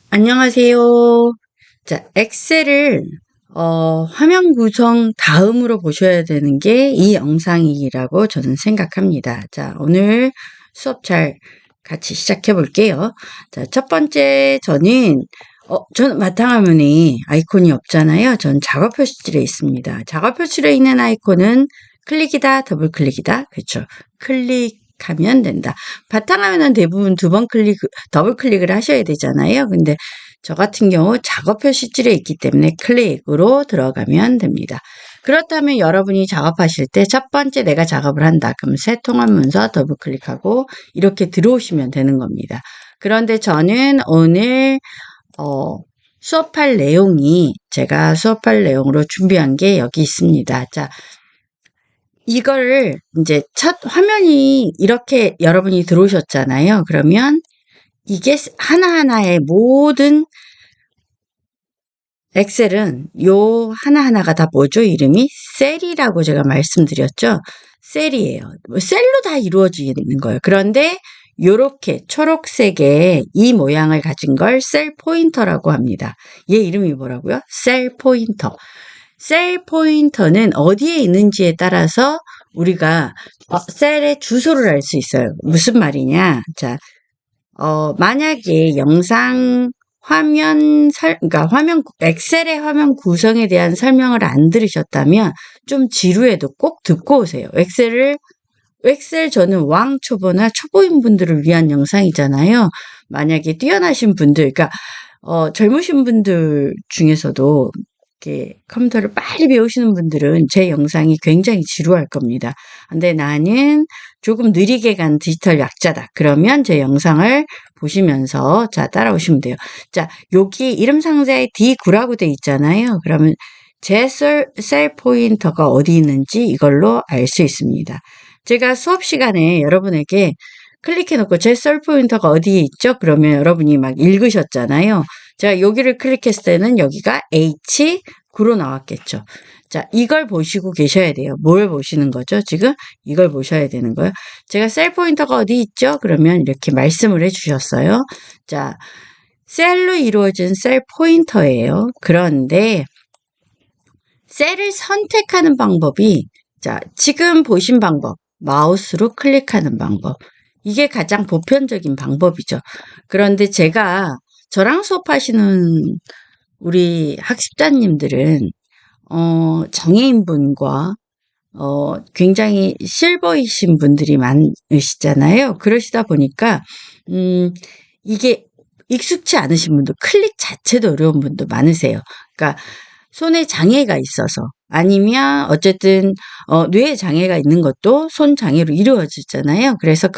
안녕하세요. 자, 엑셀을 화면 구성 다음으로 보셔야 되는 게 이 영상이라고 저는 생각합니다. 자, 오늘 수업 잘 같이 시작해 볼게요. 자, 첫 번째 저는 바탕화면에 아이콘이 없잖아요. 전 작업 표시줄에 있습니다. 작업 표시줄에 있는 아이콘은 클릭이다, 더블 클릭이다. 그렇죠. 클릭하면 된다. 바탕화면은 대부분 더블 클릭을 하셔야 되잖아요. 근데 저 같은 경우 작업 표시줄에 있기 때문에 클릭으로 들어가면 됩니다. 그렇다면 여러분이 작업하실 때 첫 번째 내가 작업을 한다. 그럼 새 통합 문서 더블 클릭하고 이렇게 들어오시면 되는 겁니다. 그런데 저는 오늘 제가 수업할 내용으로 준비한 게 여기 있습니다. 자, 이거를 이제 첫 화면이 이렇게 여러분이 들어오셨잖아요. 그러면 이게 하나하나의 모든 엑셀은 요 하나하나가 다 뭐죠? 이름이 셀이라고 제가 말씀드렸죠? 셀이에요. 셀로 다 이루어지는 거예요. 그런데 요렇게 초록색의 이 모양을 가진 걸 셀 포인터라고 합니다. 얘 이름이 뭐라고요? 셀 포인터. 셀 포인터는 어디에 있는지에 따라서 우리가 셀의 주소를 알 수 있어요. 무슨 말이냐? 자, 만약에 그러니까 엑셀의 화면 구성에 대한 설명을 안 들으셨다면 좀 지루해도 꼭 듣고 오세요. 엑셀 저는 왕초보나 초보인 분들을 위한 영상이잖아요. 만약에 뛰어나신 분들, 그러니까, 젊으신 분들 중에서도 이렇게 컴퓨터를 빨리 배우시는 분들은 제 영상이 굉장히 지루할 겁니다. 근데 나는 조금 느리게 간 디지털 약자다. 그러면 제 영상을 보시면서 자, 따라오시면 돼요. 자, 여기 이름 상자에 D9라고 돼 있잖아요. 그러면 제 셀 포인터가 어디 있는지 이걸로 알 수 있습니다. 제가 수업 시간에 여러분에게 클릭해놓고 제 셀 포인터가 어디에 있죠? 그러면 여러분이 막 읽으셨잖아요. 제가 여기를 클릭했을 때는 여기가 H9로 나왔겠죠. 자, 이걸 보시고 계셔야 돼요. 뭘 보시는 거죠? 지금 이걸 보셔야 되는 거예요. 제가 셀 포인터가 어디 있죠? 그러면 이렇게 말씀을 해주셨어요. 자, 셀로 이루어진 셀 포인터예요. 그런데 셀을 선택하는 방법이 자, 지금 보신 방법, 마우스로 클릭하는 방법. 이게 가장 보편적인 방법이죠. 그런데 저랑 수업하시는 우리 학습자님들은 장애인분과 굉장히 실버이신 분들이 많으시잖아요. 그러시다 보니까 이게 익숙치 않으신 분도 클릭 자체도 어려운 분도 많으세요. 그러니까 손에 장애가 있어서 아니면 어쨌든 뇌에 장애가 있는 것도 손 장애로 이루어지잖아요. 그래서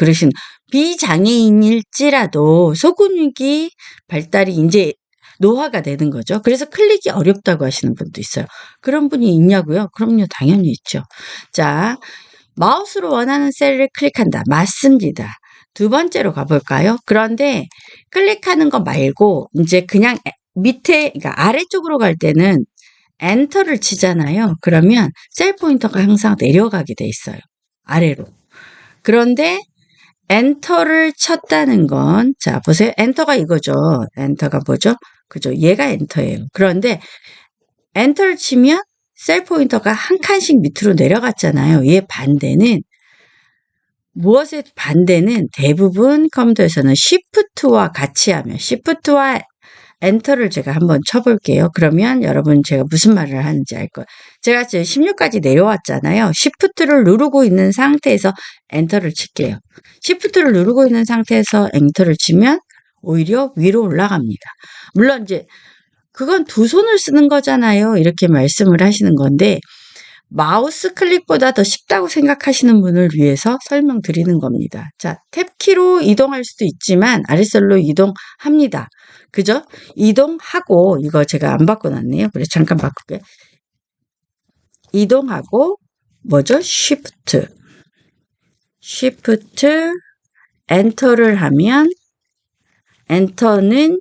비장애인일지라도 소근육이 발달이 이제 노화가 되는 거죠. 그래서 클릭이 어렵다고 하시는 분도 있어요. 그런 분이 있냐고요? 그럼요, 당연히 있죠. 자, 마우스로 원하는 셀을 클릭한다. 맞습니다. 두 번째로 가볼까요? 그런데 클릭하는 거 말고 이제 그냥 그러니까 아래쪽으로 갈 때는 엔터를 치잖아요. 그러면 셀 포인터가 항상 내려가게 돼 있어요. 아래로. 그런데 엔터를 쳤다는 건, 자, 보세요. 엔터가 이거죠. 엔터가 뭐죠? 그죠? 얘가 엔터예요. 그런데 엔터를 치면 셀 포인터가 한 칸씩 밑으로 내려갔잖아요. 얘 반대는 무엇의 반대는 대부분 컴퓨터에서는 시프트와 같이 하면 시프트와 엔터를 제가 한번 쳐볼게요. 그러면 여러분 제가 무슨 말을 하는지 알 거예요. 제가 지금 16까지 내려왔잖아요. 시프트를 누르고 있는 상태에서 엔터를 칠게요. 시프트를 누르고 있는 상태에서 엔터를 치면 오히려 위로 올라갑니다. 물론 이제 그건 두 손을 쓰는 거잖아요. 이렇게 말씀을 하시는 건데 마우스 클릭보다 더 쉽다고 생각하시는 분을 위해서 설명드리는 겁니다. 자, 탭키로 이동할 수도 있지만 아래셀로 이동합니다. 그죠? 이동하고 이거 제가 안 바꿔놨네요. 그래서 잠깐 바꿀게요. 이동하고 뭐죠? 쉬프트 엔터를 하면 엔터는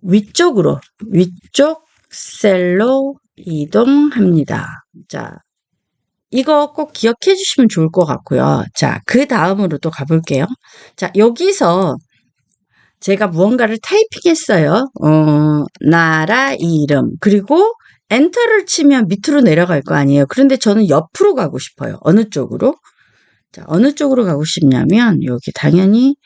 위쪽 셀로 이동합니다. 자, 이거 꼭 기억해 주시면 좋을 것 같고요. 자, 그 다음으로 또 가볼게요. 자, 여기서 제가 무언가를 타이핑했어요. 나라 이름. 그리고 엔터를 치면 밑으로 내려갈 거 아니에요. 그런데 저는 옆으로 가고 싶어요. 어느 쪽으로? 자, 어느 쪽으로 가고 싶냐면 여기 당연히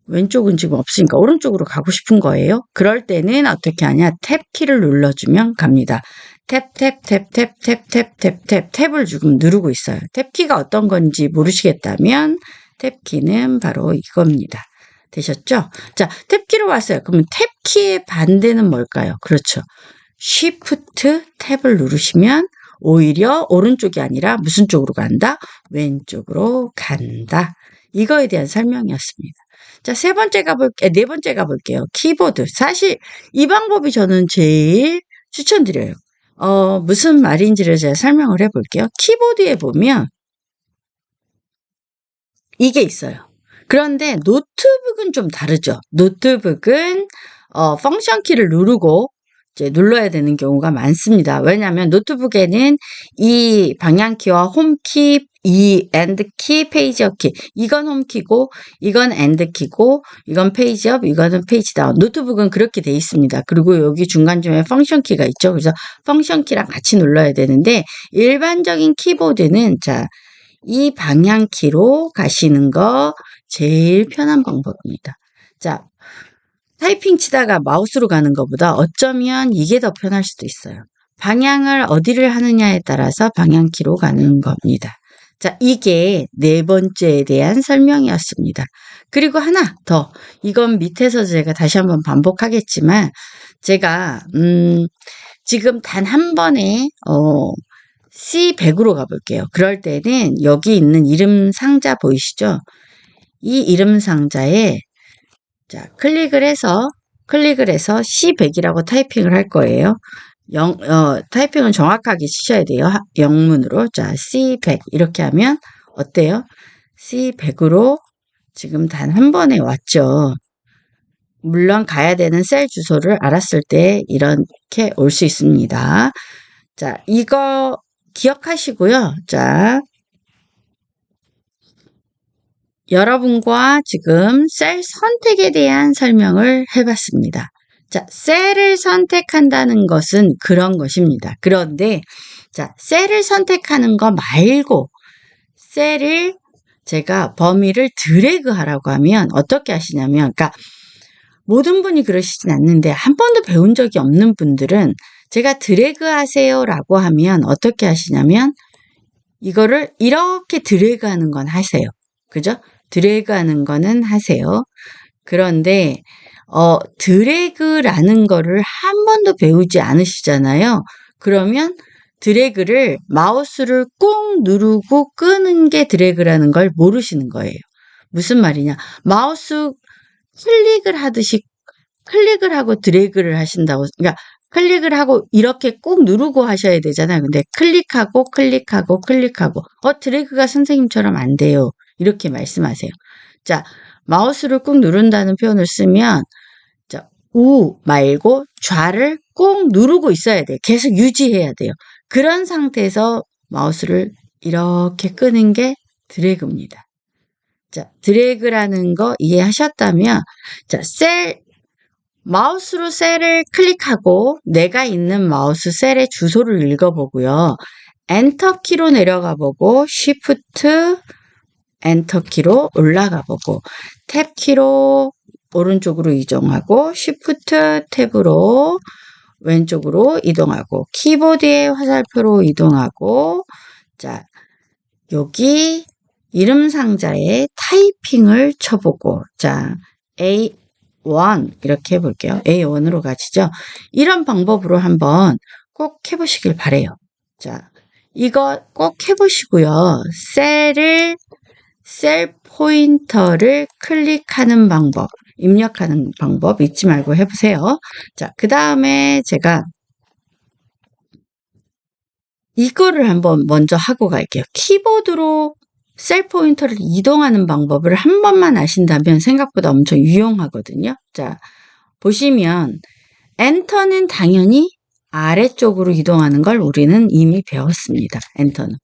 왼쪽은 지금 없으니까 오른쪽으로 가고 싶은 거예요. 그럴 때는 어떻게 하냐? 탭키를 눌러주면 갑니다. 탭을 지금 누르고 있어요. 탭키가 어떤 건지 모르시겠다면 탭키는 바로 이겁니다. 되셨죠? 자, 탭키로 왔어요. 그러면 탭키의 반대는 뭘까요? 그렇죠. Shift 탭을 누르시면 오히려 오른쪽이 아니라 무슨 쪽으로 간다? 왼쪽으로 간다. 이거에 대한 설명이었습니다. 자, 네 번째 가볼게요. 키보드. 사실 이 방법이 저는 제일 추천드려요. 무슨 말인지를 제가 설명을 해볼게요. 키보드에 보면 이게 있어요. 그런데 노트북은 좀 다르죠. 노트북은 펑션 키를 누르고 이제 눌러야 되는 경우가 많습니다. 왜냐하면 노트북에는 이 방향키와 홈키, 이 엔드키, 페이지업 키, 이건 홈키고 이건 엔드키고 이건 페이지업, 이거는 페이지다운. 노트북은 그렇게 돼 있습니다. 그리고 여기 중간쯤에 펑션 키가 있죠. 그래서 펑션 키랑 같이 눌러야 되는데 일반적인 키보드는 자, 이 방향키로 가시는 거 제일 편한 방법입니다. 자, 타이핑 치다가 마우스로 가는 것보다 어쩌면 이게 더 편할 수도 있어요. 방향을 어디를 하느냐에 따라서 방향키로 가는 겁니다. 자, 이게 네 번째에 대한 설명이었습니다. 그리고 하나 더, 이건 밑에서 제가 다시 한번 반복하겠지만 제가 지금 단 한 번에 C100으로 가볼게요. 그럴 때는 여기 있는 이름 상자 보이시죠? 이 이름 상자에 자, 클릭을 해서 C100이라고 타이핑을 할 거예요. 타이핑은 정확하게 치셔야 돼요. 영문으로. 자, C100 이렇게 하면 어때요? C100으로 지금 단 한 번에 왔죠. 물론 가야 되는 셀 주소를 알았을 때 이렇게 올 수 있습니다. 자, 이거 기억하시고요. 자, 여러분과 지금 셀 선택에 대한 설명을 해봤습니다. 자, 셀을 선택한다는 것은 그런 것입니다. 그런데 자, 셀을 선택하는 거 말고 셀을 제가 범위를 드래그 하라고 하면 어떻게 하시냐면, 그러니까 모든 분이 그러시진 않는데 한 번도 배운 적이 없는 분들은 제가 드래그 하세요 라고 하면 어떻게 하시냐면 이거를 이렇게 드래그 하는 건 하세요. 그죠? 드래그 하는 거는 하세요. 그런데 드래그라는 거를 한 번도 배우지 않으시잖아요. 그러면 드래그를 마우스를 꾹 누르고 끄는 게 드래그라는 걸 모르시는 거예요. 무슨 말이냐? 마우스 클릭을 하듯이 클릭을 하고 드래그를 하신다고. 그러니까 클릭을 하고 이렇게 꾹 누르고 하셔야 되잖아요. 근데 클릭하고 드래그가 선생님처럼 안 돼요. 이렇게 말씀하세요. 자, 마우스를 꾹 누른다는 표현을 쓰면 자, 우 말고 좌를 꾹 누르고 있어야 돼요. 계속 유지해야 돼요. 그런 상태에서 마우스를 이렇게 끄는 게 드래그입니다. 자, 드래그라는 거 이해하셨다면 자, 마우스로 셀을 클릭하고 내가 있는 마우스 셀의 주소를 읽어보고요. 엔터 키로 내려가 보고 쉬프트 엔터 키로 올라가 보고 탭 키로 오른쪽으로 이동하고 쉬프트 탭으로 왼쪽으로 이동하고 키보드의 화살표로 이동하고 자, 여기 이름 상자에 타이핑을 쳐보고 자, A1 이렇게 해볼게요. A1으로 가시죠. 이런 방법으로 한번 꼭 해보시길 바래요. 자, 이거 꼭 해보시고요. 셀 포인터를 클릭하는 방법, 입력하는 방법 잊지 말고 해보세요. 자, 그 다음에 제가 이거를 한번 먼저 하고 갈게요. 키보드로 셀 포인터를 이동하는 방법을 한 번만 아신다면 생각보다 엄청 유용하거든요. 자, 보시면 엔터는 당연히 아래쪽으로 이동하는 걸 우리는 이미 배웠습니다. 엔터는.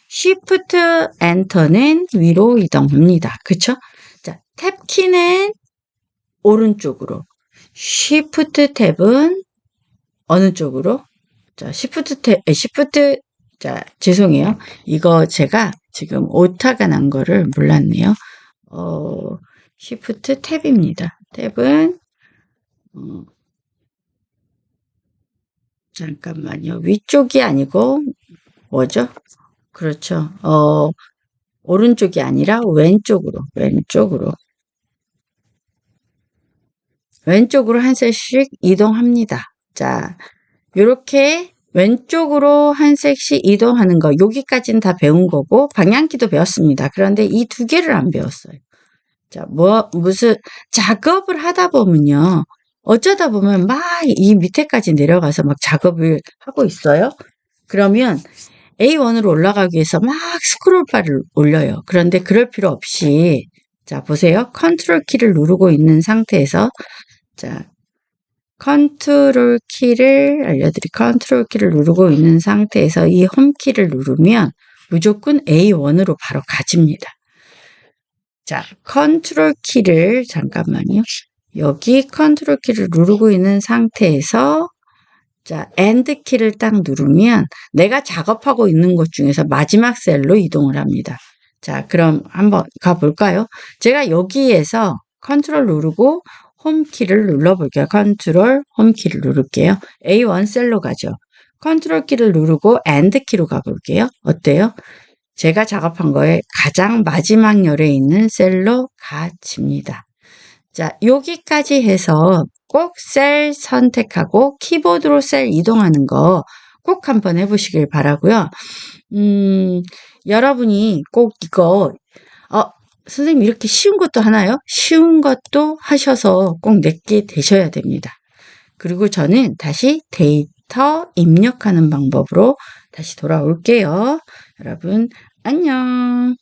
Shift 엔터는 위로 이동합니다. 그쵸? 자, 탭키는 오른쪽으로. Shift 탭은 어느 쪽으로? 자, 죄송해요. 이거 제가 지금 오타가 난 거를 몰랐네요. Shift 탭입니다. 탭은, 잠깐만요. 위쪽이 아니고, 뭐죠? 그렇죠. 오른쪽이 아니라 왼쪽으로 한 셀씩 이동합니다. 자, 요렇게 왼쪽으로 한 셀씩 이동하는 거, 여기까지는 다 배운 거고, 방향키도 배웠습니다. 그런데 이 두 개를 안 배웠어요. 자, 무슨 작업을 하다 보면요. 어쩌다 보면 막 이 밑에까지 내려가서 막 작업을 하고 있어요. 그러면 A1으로 올라가기 위해서 막 스크롤바를 올려요. 그런데 그럴 필요 없이, 자, 보세요. 컨트롤 키를 누르고 있는 상태에서, 자, 컨트롤 키를 누르고 있는 상태에서 이 홈 키를 누르면 무조건 A1으로 바로 가집니다. 자, 컨트롤 키를, 잠깐만요. 여기 컨트롤 키를 누르고 있는 상태에서, 자, 엔드 키를 딱 누르면 내가 작업하고 있는 곳 중에서 마지막 셀로 이동을 합니다. 자, 그럼 한번 가볼까요? 제가 여기에서 컨트롤 누르고 홈 키를 눌러볼게요. 컨트롤 홈 키를 누를게요. A1 셀로 가죠. 컨트롤 키를 누르고 엔드 키로 가볼게요. 어때요? 제가 작업한 거에 가장 마지막 열에 있는 셀로 가집니다. 자, 여기까지 해서 꼭 셀 선택하고 키보드로 셀 이동하는 거 꼭 한번 해보시길 바라고요. 여러분이 꼭 이거 선생님 이렇게 쉬운 것도 하나요? 쉬운 것도 하셔서 꼭 내게 되셔야 됩니다. 그리고 저는 다시 데이터 입력하는 방법으로 다시 돌아올게요. 여러분 안녕.